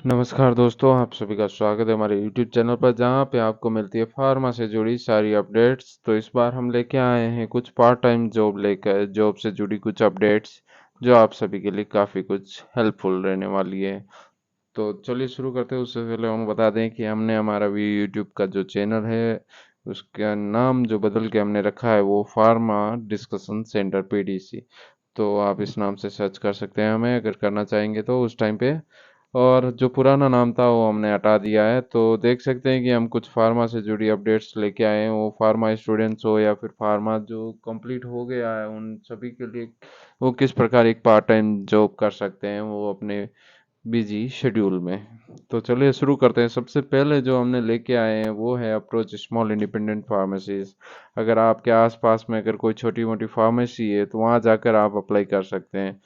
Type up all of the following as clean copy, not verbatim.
नमस्कार दोस्तों, आप सभी का स्वागत है हमारे YouTube चैनल पर जहां पे आपको मिलती है फार्मा से जुड़ी सारी अपडेट्स। तो इस बार हम लेके आए हैं कुछ पार्ट टाइम जॉब से जुड़ी कुछ अपडेट्स जो आप सभी के लिए काफ़ी कुछ हेल्पफुल रहने वाली है। तो चलिए शुरू करते हैं। उससे पहले हम बता दें कि हमने हमारा भी यूट्यूब का जो चैनल है उसका नाम जो बदल के हमने रखा है वो फार्मा डिस्कशन सेंटर पीडीसी। तो आप इस नाम से सर्च कर सकते हैं हमें अगर करना चाहेंगे तो उस टाइम पे। और जो पुराना नाम था वो हमने हटा दिया है। तो देख सकते हैं कि हम कुछ फार्मा से जुड़ी अपडेट्स लेके आए हैं, वो फार्मा स्टूडेंट्स हो या फिर फार्मा जो कंप्लीट हो गया है उन सभी के लिए वो किस प्रकार एक पार्ट टाइम जॉब कर सकते हैं वो अपने बिजी शेड्यूल में। तो चलिए शुरू करते हैं। सबसे पहले जो हमने लेके आए हैं वो है अप्रोच स्मॉल इंडिपेंडेंट फार्मेसीज। अगर आपके आसपास में अगर कोई छोटी मोटी फार्मेसी है तो वहाँ जाकर आप अप्लाई कर सकते हैं,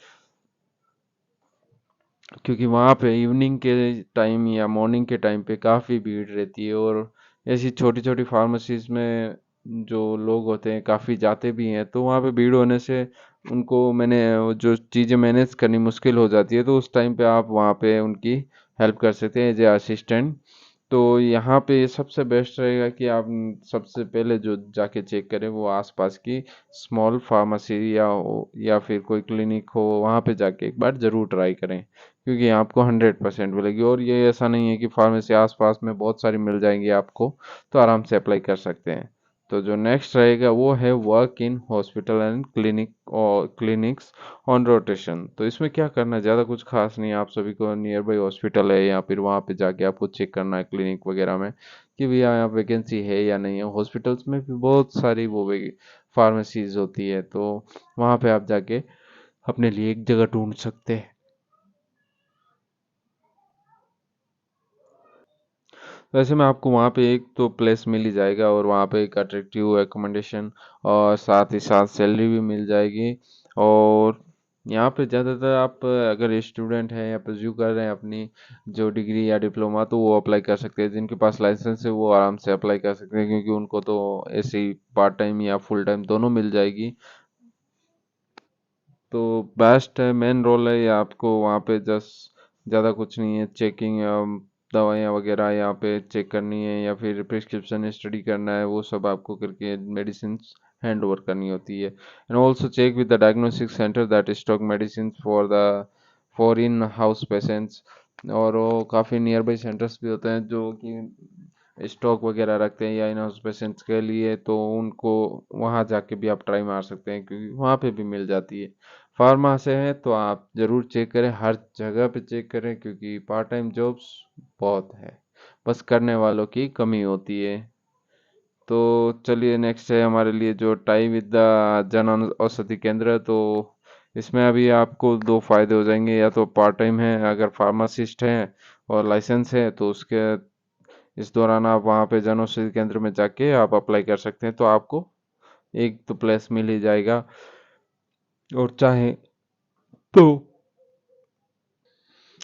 क्योंकि वहाँ पे इवनिंग के टाइम या मॉर्निंग के टाइम पे काफ़ी भीड़ रहती है। और ऐसी छोटी छोटी फार्मेसीज में जो लोग होते हैं काफ़ी जाते भी हैं, तो वहाँ पे भीड़ होने से उनको वो जो चीज़ें मैनेज करनी मुश्किल हो जाती है। तो उस टाइम पे आप वहाँ पे उनकी हेल्प कर सकते हैं एज ए असिस्टेंट। तो यहाँ पे सबसे बेस्ट रहेगा कि आप सबसे पहले जो जाके चेक करें वो आसपास की स्मॉल फार्मेसी या फिर कोई क्लिनिक हो, वहाँ पे जाके एक बार ज़रूर ट्राई करें, क्योंकि आपको 100% मिलेगी। और ये ऐसा नहीं है कि फार्मेसी आसपास में बहुत सारी मिल जाएंगी आपको, तो आराम से अप्लाई कर सकते हैं। तो जो नेक्स्ट रहेगा वो है work in hospital and clinics on rotation. तो इसमें क्या करना है, ज़्यादा कुछ खास नहीं है। आप सभी को नियर बाई हॉस्पिटल है या फिर वहाँ पे जाके आपको चेक करना है क्लिनिक वगैरह में कि भैया यहाँ वैकेंसी है या नहीं है। हॉस्पिटल्स में भी बहुत सारी फार्मेसीज होती है, तो वहाँ पे आप जाके अपने लिए एक जगह ढूंढ सकते हैं। वैसे में आपको वहाँ पे एक तो प्लेस मिल ही जाएगा और वहाँ पे एक अट्रैक्टिव एकोमोडेशन और साथ ही साथ सैलरी भी मिल जाएगी। और यहाँ पे ज़्यादातर आप अगर स्टूडेंट हैं या परस्यू कर रहे हैं अपनी जो डिग्री या डिप्लोमा, तो वो अप्लाई कर सकते हैं। जिनके पास लाइसेंस है वो आराम से अप्लाई कर सकते हैं, क्योंकि उनको तो ऐसे ही पार्ट टाइम या फुल टाइम दोनों मिल जाएगी। तो बेस्ट है, मेन रोल है ये आपको वहाँ पे जस्ट ज़्यादा कुछ नहीं है। चेकिंग दवाइयाँ वगैरह यहाँ पे चेक करनी है या फिर प्रिस्क्रिप्शन स्टडी करना है, वो सब आपको करके मेडिसिन हैंड ओवर करनी होती है। And also check with the diagnostic centre that stock medicine for in house patients. और वो काफ़ी नियर बाई सेंटर्स भी होते हैं जो कि स्टॉक वगैरह रखते हैं या इन हाउस पेशेंट्स के लिए, तो उनको वहाँ जाके भी आप ट्राई मार सकते हैं, क्योंकि वहाँ पे भी मिल जाती है। फार्मा से है तो आप ज़रूर चेक करें, हर जगह पे चेक करें, क्योंकि पार्ट टाइम जॉब्स बहुत है, बस करने वालों की कमी होती है। तो चलिए नेक्स्ट है हमारे लिए जो tie with the Jan Aushadhi केंद्र। तो इसमें अभी आपको दो फायदे हो जाएंगे। या तो पार्ट टाइम है, अगर फार्मासिस्ट हैं और लाइसेंस है तो उसके इस दौरान आप वहाँ पे जन औषधि केंद्र में जाके आप अप्लाई कर सकते हैं, तो आपको एक तो प्लेस मिल ही जाएगा। और चाहे तो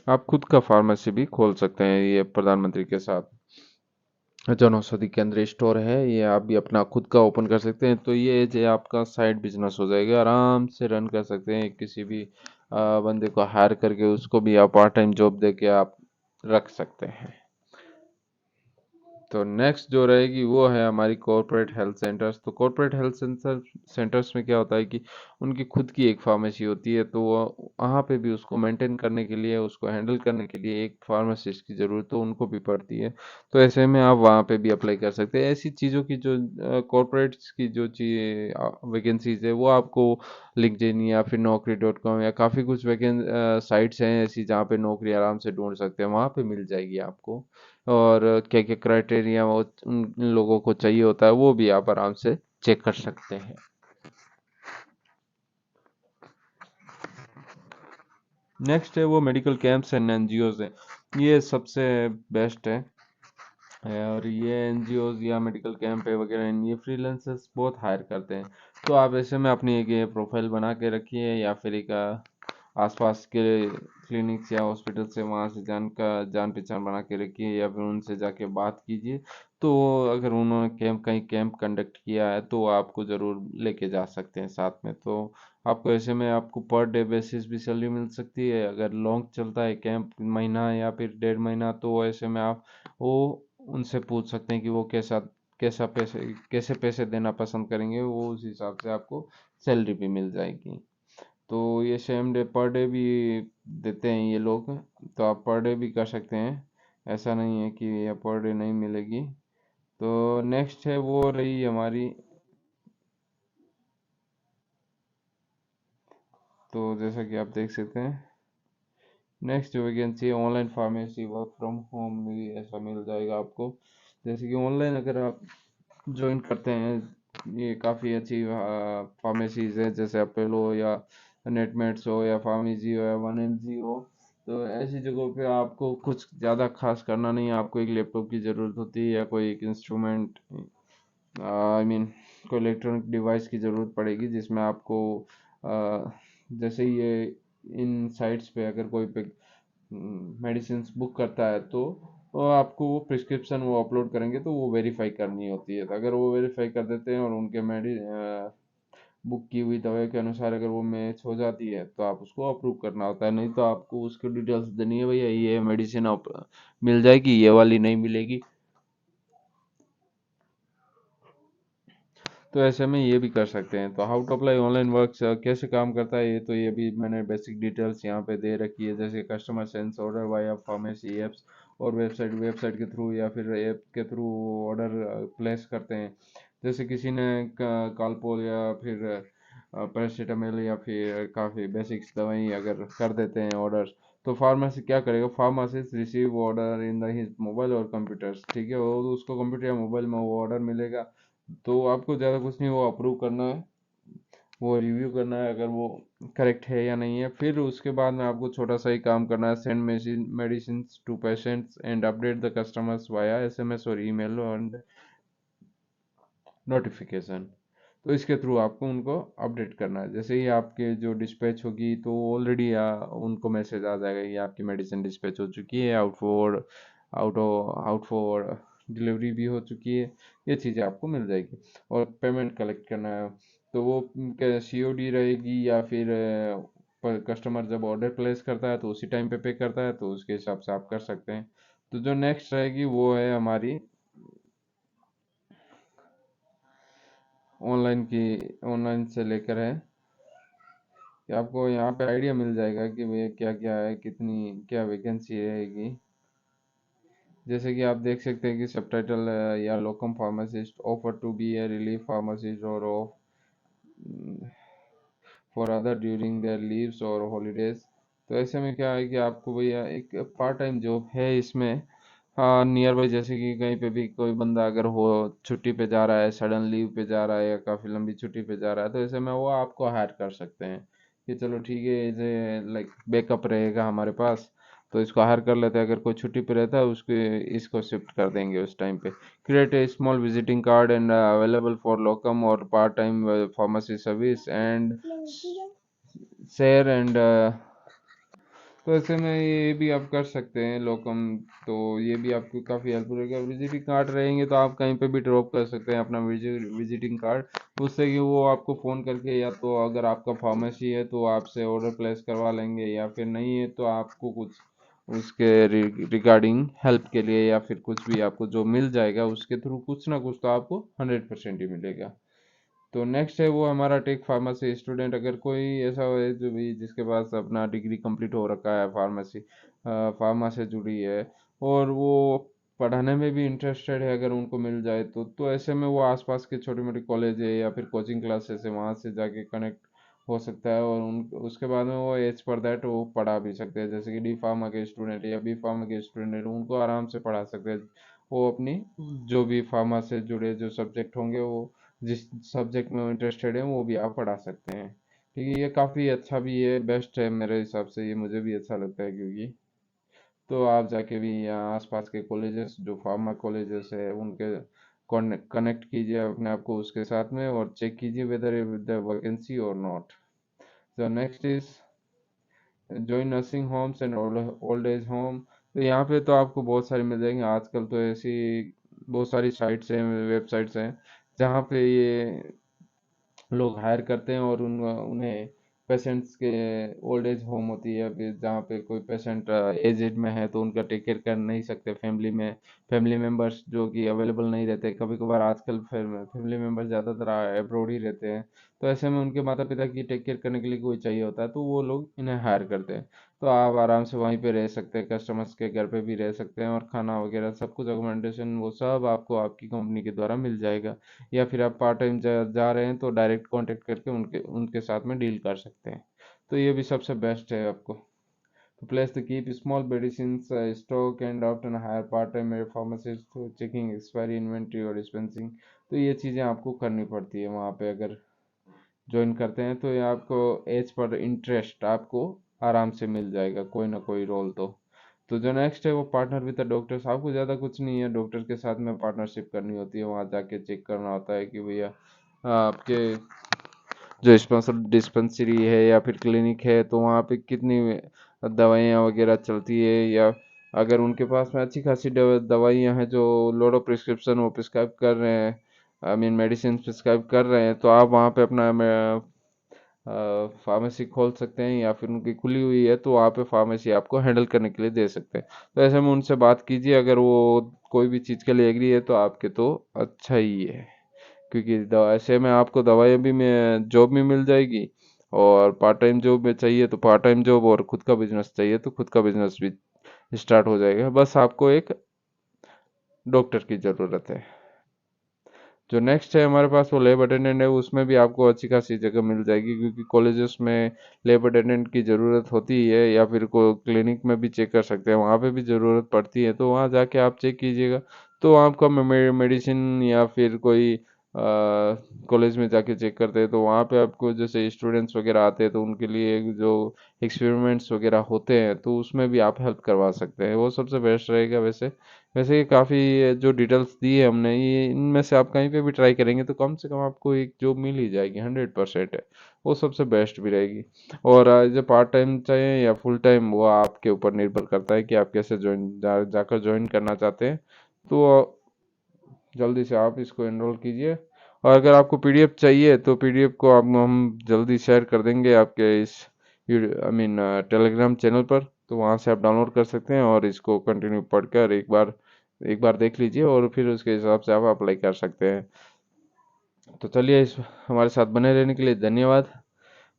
आप खुद का फार्मेसी भी खोल सकते हैं। ये प्रधानमंत्री के साथ जन औषधि केंद्र स्टोर है, ये आप भी अपना खुद का ओपन कर सकते हैं। तो ये जो आपका साइड बिजनेस हो जाएगा, आराम से रन कर सकते हैं। किसी भी बंदे को हायर करके उसको भी आप पार्ट टाइम जॉब दे के आप रख सकते हैं। तो नेक्स्ट जो रहेगी वो है हमारी कॉर्पोरेट हेल्थ सेंटर्स। तो कॉर्पोरेट हेल्थ सेंटर्स में क्या होता है कि उनकी खुद की एक फार्मेसी होती है, तो वहाँ पे भी उसको मेंटेन करने के लिए, उसको हैंडल करने के लिए एक फार्मासिस्ट की ज़रूरत तो उनको भी पड़ती है। तो ऐसे में आप वहाँ पे भी अप्लाई कर सकते हैं। ऐसी चीज़ों की जो कॉर्पोरेट्स की जो चीज़ वैकेंसीज है वो आपको लिंक्डइन या फिर नौकरी.com या काफ़ी कुछ साइट्स हैं ऐसी जहाँ पे नौकरी आराम से ढूंढ सकते हैं, वहाँ पे मिल जाएगी आपको। और क्या क्या क्राइटेरिया वो उन लोगों को चाहिए होता है वो भी आप आराम से चेक कर सकते हैं। नेक्स्ट है वो मेडिकल कैंप्स एंड एनजीओज है। ये सबसे बेस्ट है। और ये एनजीओज या मेडिकल कैंप है वगैरह, ये फ्रीलांसर्स बहुत हायर करते हैं। तो आप ऐसे में अपनी एक ये प्रोफाइल बना के रखिए या फिर एक आसपास के क्लिनिक्स या हॉस्पिटल से वहाँ से जान पहचान बना के रखिए या फिर उनसे जाके बात कीजिए। तो अगर उन्होंने कहीं कैंप कंडक्ट किया है तो आपको ज़रूर लेके जा सकते हैं साथ में। तो आपको ऐसे में आपको पर डे बेसिस भी सैलरी मिल सकती है। अगर लॉन्ग चलता है कैंप, महीना या फिर 1.5 महीना, तो ऐसे में आप वो उनसे पूछ सकते हैं कि वो कैसे पैसे देना पसंद करेंगे, वो उस हिसाब से आपको सैलरी भी मिल जाएगी। तो ये सेम डे पर डे भी देते हैं ये लोग, तो आप पर डे भी कर सकते हैं, ऐसा नहीं है कि ये पर डे नहीं मिलेगी। तो नेक्स्ट है वो रही हमारी, तो जैसा कि आप देख सकते हैं नेक्स्ट जो वैकेंसी है online pharmacy work from home भी ऐसा मिल जाएगा आपको। जैसे कि ऑनलाइन अगर आप ज्वाइन करते हैं, ये काफ़ी अच्छी फार्मेसीज है, जैसे अपोलो या नेटमेट्स हो या फार्मेसी हो या 1mg हो। तो ऐसी जगहों पे आपको कुछ ज़्यादा खास करना नहीं है, आपको एक लैपटॉप की ज़रूरत होती है या कोई एक इंस्ट्रूमेंट, आई मीन कोई इलेक्ट्रॉनिक डिवाइस की ज़रूरत पड़ेगी जिसमें आपको जैसे ये इन साइट्स पे अगर कोई पे मेडिसिन बुक करता है तो आपको वो प्रिस्क्रिप्शन वो अपलोड करेंगे तो वो वेरीफाई करनी होती है। तो अगर वो वेरीफाई कर देते हैं और उनके बुक की हुई दवाई के अनुसार अगर वो मैच हो जाती है तो आप उसको अप्रूव करना होता है, नहीं तो आपको उसकी डिटेल्स देनी है, भैया ये मेडिसिन आप मिल जाएगी, ये वाली नहीं मिलेगी। तो ऐसे में ये भी कर सकते हैं। तो how to apply online work कैसे काम करता है, ये तो ये भी मैंने बेसिक डिटेल्स यहाँ पे दे रखी है। जैसे customer sense order via pharmacy apps और वेबसाइट के थ्रू या फिर ऐप के थ्रू ऑर्डर प्लेस करते हैं। जैसे किसी ने कालपोल या फिर पैरासीटामोल या फिर काफ़ी बेसिक्स दवाई अगर कर देते हैं ऑर्डर, तो फार्मेसी क्या करेगा, pharmacist receive order in the his mobile और कंप्यूटर्स, ठीक है, वो उसको कंप्यूटर या मोबाइल में वो ऑर्डर मिलेगा। तो आपको ज़्यादा कुछ नहीं, वो अप्रूव करना है, वो रिव्यू करना है अगर वो करेक्ट है या नहीं है। फिर उसके बाद में आपको छोटा सा ही काम करना है, send medicine to patients and update the customers via SMS और ईमेल एंड नोटिफिकेशन। तो इसके थ्रू आपको उनको अपडेट करना है। जैसे ही आपके जो डिस्पैच होगी तो ऑलरेडी उनको मैसेज आ जाएगा कि आपकी मेडिसिन डिस्पैच हो चुकी है, आउट फॉर डिलीवरी भी हो चुकी है, ये चीज़ें आपको मिल जाएगी। और पेमेंट कलेक्ट करना है तो वो क्या सीओडी रहेगी या फिर कस्टमर जब ऑर्डर प्लेस करता है तो उसी टाइम पे करता है, तो उसके हिसाब से आप कर सकते हैं। तो जो नेक्स्ट रहेगी वो है हमारी ऑनलाइन की, ऑनलाइन से लेकर है कि आपको यहाँ पे आइडिया मिल जाएगा कि भैया क्या क्या है, कितनी क्या वैकेंसी रहेगी। जैसे कि आप देख सकते हैं कि सबटाइटल या locum pharmacist offer to be a relief pharmacist or off for other during their leaves or holidays. तो ऐसे में क्या है कि आपको भैया एक पार्ट टाइम जॉब है इसमें, हाँ नियर बाई, जैसे कि कहीं पे भी कोई बंदा अगर हो छुट्टी पे जा रहा है, सडन लीव पे जा रहा है या काफ़ी लंबी छुट्टी पे जा रहा है, तो ऐसे में वो आपको हायर कर सकते हैं कि चलो ठीक है, इसे लाइक बैकअप रहेगा हमारे पास, तो इसको हायर कर लेते हैं। अगर कोई छुट्टी पे रहता है उसके इसको शिफ्ट कर देंगे उस टाइम पे। Create a small visiting card and available for locum or part time pharmacy service and share and, तो ऐसे में ये भी आप कर सकते हैं लोकम। तो ये भी आपको काफ़ी हेल्प रहेगा, विजिटिंग कार्ड रहेंगे तो आप कहीं पे भी ड्रॉप कर सकते हैं अपना विजिटिंग कार्ड, उससे कि वो आपको फ़ोन करके या तो अगर आपका फार्मेसी है तो आपसे ऑर्डर प्लेस करवा लेंगे, या फिर नहीं है तो आपको कुछ उसके रिगार्डिंग हेल्प के लिए या फिर कुछ भी आपको जो मिल जाएगा उसके थ्रू कुछ ना कुछ तो आपको 100% ही मिलेगा। तो नेक्स्ट है वो हमारा टेक फार्मेसी स्टूडेंट। अगर कोई ऐसा है जो भी जिसके पास अपना डिग्री कंप्लीट हो रखा है, फार्मेसी फार्मा से जुड़ी है, और वो पढ़ाने में भी इंटरेस्टेड है, अगर उनको मिल जाए तो ऐसे में वो आसपास के छोटे मोटे कॉलेज है या फिर कोचिंग क्लासेस है वहाँ से जाके कनेक्ट हो सकता है, और उन उसके बाद में वो एज पर दैट वो पढ़ा भी सकते हैं। जैसे कि डी फार्मा के स्टूडेंट या बी फार्मा के स्टूडेंट, उनको आराम से पढ़ा सकते हैं। वो अपनी जो भी फार्मा से जुड़े जो सब्जेक्ट होंगे, वो जिस सब्जेक्ट में इंटरेस्टेड है वो भी आप पढ़ा सकते हैं। ठीक है, ये काफ़ी अच्छा भी है, बेस्ट है मेरे हिसाब से, ये मुझे भी अच्छा लगता है क्योंकि, तो आप जाके भी यहाँ आसपास के कॉलेजेस जो फार्मा कॉलेजेस है उनके कनेक्ट कीजिए अपने आप को उसके साथ में और चेक कीजिए वेदर द वैकेंसी और not. So next is join nursing homes and old age home. तो यहाँ पे तो आपको बहुत सारी मिल जाएंगे। आजकल तो ऐसी बहुत सारी साइट्स हैं, वेबसाइट्स हैं, जहाँ पे ये लोग हायर करते हैं और उन्हें पेशेंट्स के ओल्ड एज होम होती है अभी, जहाँ पे कोई पेशेंट एजेड में है तो उनका टेक केयर कर नहीं सकते फैमिली में, फैमिली मेम्बर्स जो कि अवेलेबल नहीं रहते कभी कभार। आजकल फैमिली मेम्बर्स ज़्यादातर अब्रोड ही रहते हैं, तो ऐसे में उनके माता पिता की टेक केयर करने के लिए कोई चाहिए होता है, तो वो लोग इन्हें हायर करते हैं। तो आप आराम से वहीं पे रह सकते हैं, कस्टमर्स के घर पे भी रह सकते हैं, और खाना वगैरह सब कुछ अकोमोडेशन वो सब आपको आपकी कंपनी के द्वारा मिल जाएगा। या फिर आप पार्ट टाइम जा रहे हैं तो डायरेक्ट कांटेक्ट करके उनके उनके साथ में डील कर सकते हैं। तो ये भी सबसे बेस्ट है आपको। तो place to keep small medicines stock and often hire part-time pharmacists to checking expiry inventory और dispensing। तो ये चीज़ें आपको करनी पड़ती है वहाँ पे अगर ज्वाइन करते हैं, तो ये आपको एज पर इंटरेस्ट आपको आराम से मिल जाएगा कोई ना कोई रोल। तो जो नेक्स्ट है वो पार्टनर विद द डॉक्टर्स। आपको ज़्यादा कुछ नहीं है, डॉक्टर के साथ में पार्टनरशिप करनी होती है, वहाँ जाके चेक करना होता है कि भैया आपके जो स्पॉन्सर डिस्पेंसरी है या फिर क्लिनिक है तो वहाँ पे कितनी दवाइयाँ वगैरह चलती है, या अगर उनके पास में अच्छी खासी दवाइयाँ हैं जो लोड ऑफ प्रिस्क्रिप्शन वो प्रिस्क्राइब कर रहे हैं, आई मीन मेडिसिन प्रिस्क्राइब कर रहे हैं, तो आप वहाँ पे अपना फार्मेसी खोल सकते हैं, या फिर उनकी खुली हुई है तो वहाँ पे फार्मेसी आपको हैंडल करने के लिए दे सकते हैं। तो ऐसे में उनसे बात कीजिए, अगर वो कोई भी चीज़ के लिए एग्री है तो आपके तो अच्छा ही है, क्योंकि ऐसे में आपको दवाइयाँ भी में जॉब भी मिल जाएगी, और पार्ट टाइम जॉब में चाहिए तो पार्ट टाइम जॉब, और खुद का बिजनेस चाहिए तो खुद का बिजनेस भी स्टार्ट हो जाएगा। बस आपको एक डॉक्टर की ज़रूरत है। जो नेक्स्ट है हमारे पास वो लैब अटेंडेंट है, उसमें भी आपको अच्छी खासी जगह मिल जाएगी, क्योंकि कॉलेजेस में लैब अटेंडेंट की ज़रूरत होती है, या फिर को क्लिनिक में भी चेक कर सकते हैं, वहाँ पे भी ज़रूरत पड़ती है, तो वहाँ जाके आप चेक कीजिएगा। तो आपका मेडिसिन या फिर कोई कॉलेज में जाके चेक करते हैं तो वहाँ पे आपको जैसे स्टूडेंट्स वगैरह आते हैं तो उनके लिए जो एक्सपेरिमेंट्स वगैरह होते हैं तो उसमें भी आप हेल्प करवा सकते हैं, वो सबसे बेस्ट रहेगा। वैसे वैसे ये काफ़ी जो डिटेल्स दी है हमने, ये इनमें से आप कहीं पे भी ट्राई करेंगे तो कम से कम आपको एक जॉब मिल ही जाएगी, 100% है। वो सबसे बेस्ट भी रहेगी। और जो पार्ट टाइम चाहिए या फुल टाइम, वो आपके ऊपर निर्भर करता है कि आप कैसे जाकर ज्वाइन करना चाहते हैं। तो जल्दी से आप इसको एनरोल कीजिए। और अगर आपको पीडीएफ चाहिए तो पीडीएफ को आप हम जल्दी शेयर कर देंगे आपके इस आई मीन टेलीग्राम चैनल पर, तो वहाँ से आप डाउनलोड कर सकते हैं और इसको कंटिन्यू पढ़कर एक बार देख लीजिए, और फिर उसके हिसाब से आप अप्लाई कर सकते हैं। तो चलिए, इस हमारे साथ बने रहने के लिए धन्यवाद,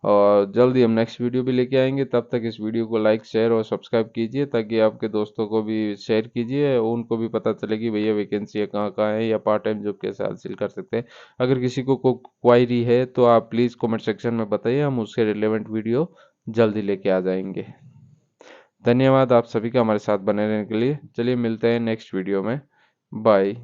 और जल्दी हम नेक्स्ट वीडियो भी लेके आएंगे। तब तक इस वीडियो को लाइक शेयर और सब्सक्राइब कीजिए, ताकि आपके दोस्तों को भी शेयर कीजिए, उनको भी पता चले कि भैया वैकेंसी कहाँ कहाँ है, या पार्ट टाइम जॉब कैसे हासिल कर सकते हैं। अगर किसी को क्वायरी है तो आप प्लीज़ कमेंट सेक्शन में बताइए, हम उसके रिलेवेंट वीडियो जल्दी लेके आ जाएंगे। धन्यवाद आप सभी का हमारे साथ बने रहने के लिए। चलिए मिलते हैं नेक्स्ट वीडियो में। बाय।